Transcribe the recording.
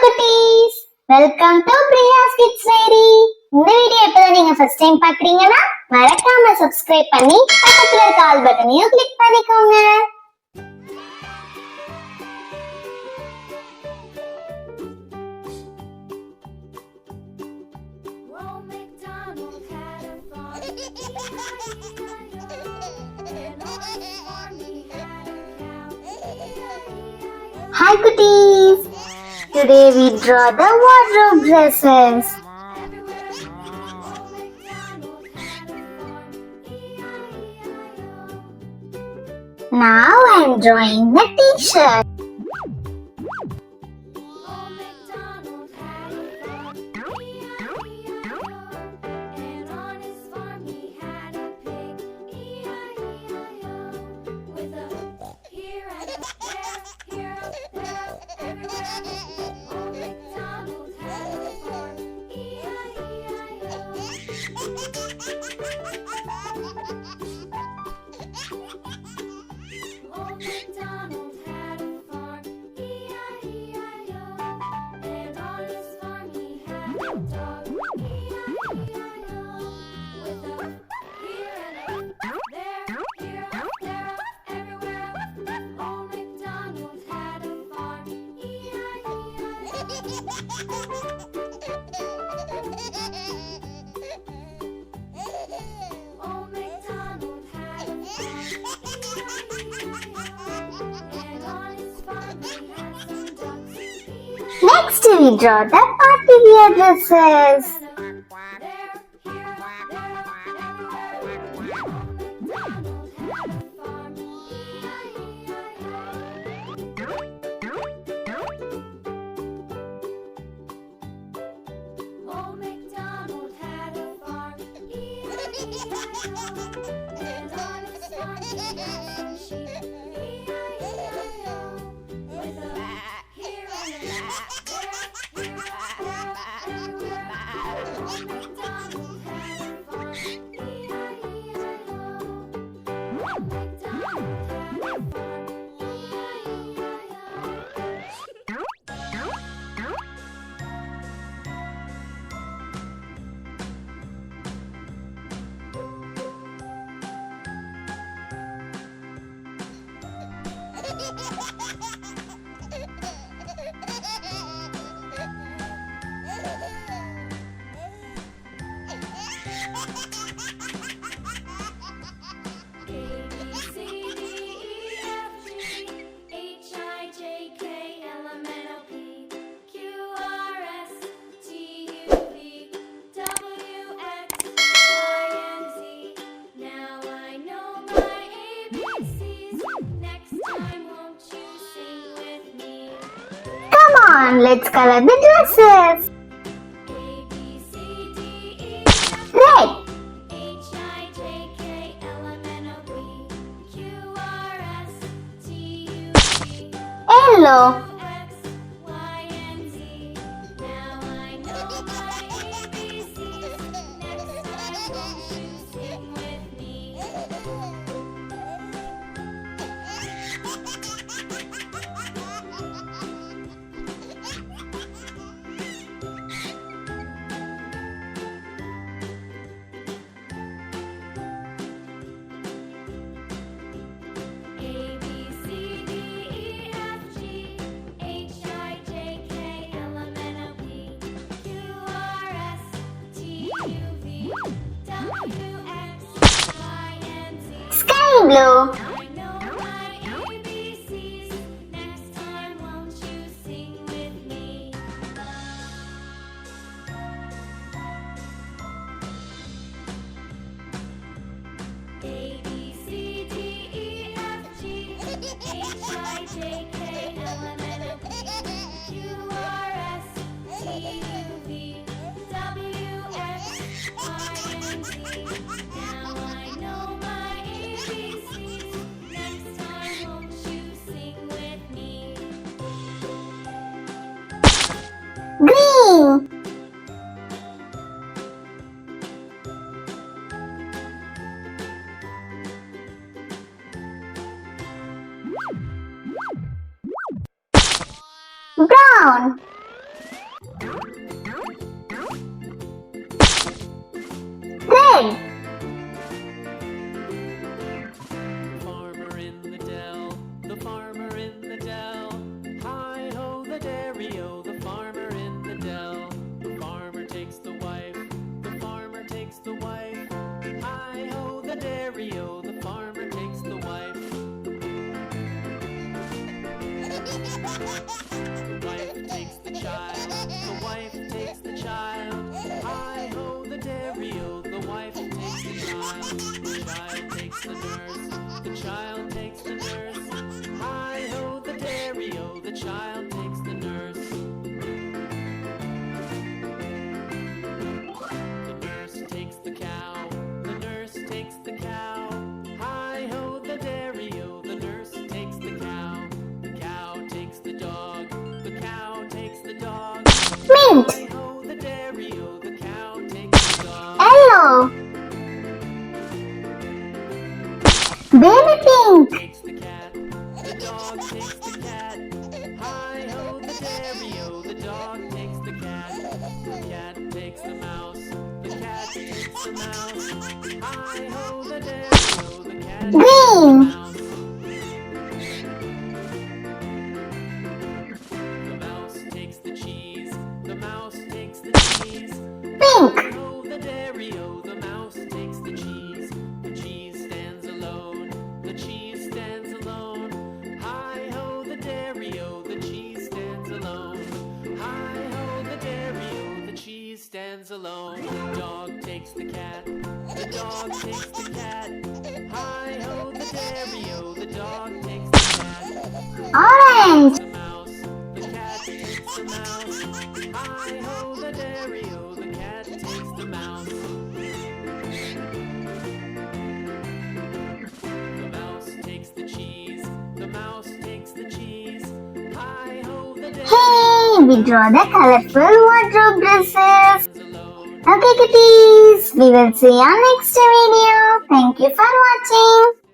குட்டீஸ், welcome to Priya's kids diary. இந்த video இப்பதான் நீங்க ஃபர்ஸ்ட் டைம் பாக்குறீங்கன்னா மறக்காம சப்ஸ்கிரைப் பண்ணி பக்கத்துல இருக்க ஆல் பட்டனையும் கிளிக் பண்ணிக்கோங்க. Hi cuties! Today we draw the wardrobe dresses. Now I am drawing the t-shirt. Next we draw the party wear dresses. Come on, let's color the dresses. Red. Yellow. Sky blue. Green. Brown. Good. Farmer in the dell, the farmer in the dell. Hi ho the dairy-o, the farmer in the dell. The farmer takes the wife, the farmer takes the wife. Hi ho the dairy-o, the farmer takes the wife. The wife takes the child, the wife takes the child. Hi ho the dairy-o, the wife takes the child. The child takes the nurse, the child takes the nurse. Hi ho the dairy-o, the child takes the nurse. The nurse takes the cow, the nurse takes the cow. Hi ho the dairy-o, the nurse takes the cow. The cow takes the dog, the cow takes the dog. Mint. Hi ho the dairy-o, the cow takes the dog. Yellow. Baby pink. Takes the cat, the dog takes the cat. Hi ho the dairy-o, the dog takes the cat. The cat takes the mouse, the cat takes the mouse. Hi ho the dairy-o, the cat Green. takes the mouse. The mouse takes the cheese, the mouse takes the cheese. Pink. Hi ho the dairy-o, the mouse takes the cheese. The cheese stands alone, the cheese stands alone. Hi ho the dairy-o, the cheese stands alone. Hi ho the dairy-o, the cheese stands alone. The dog takes the cat, the dog takes the cat. Hi ho the dairy-o, the dog takes the cat. Orange. The mouse, the cat takes the mouse. Hi ho the dairy-o, the cat takes the mouse. The mouse takes the cheese, the mouse takes the cheese. Hi ho the Hey, we draw the colorful wardrobe dresses. dairy alone. Okay, kitties. We will see you on next video. Thank you for watching.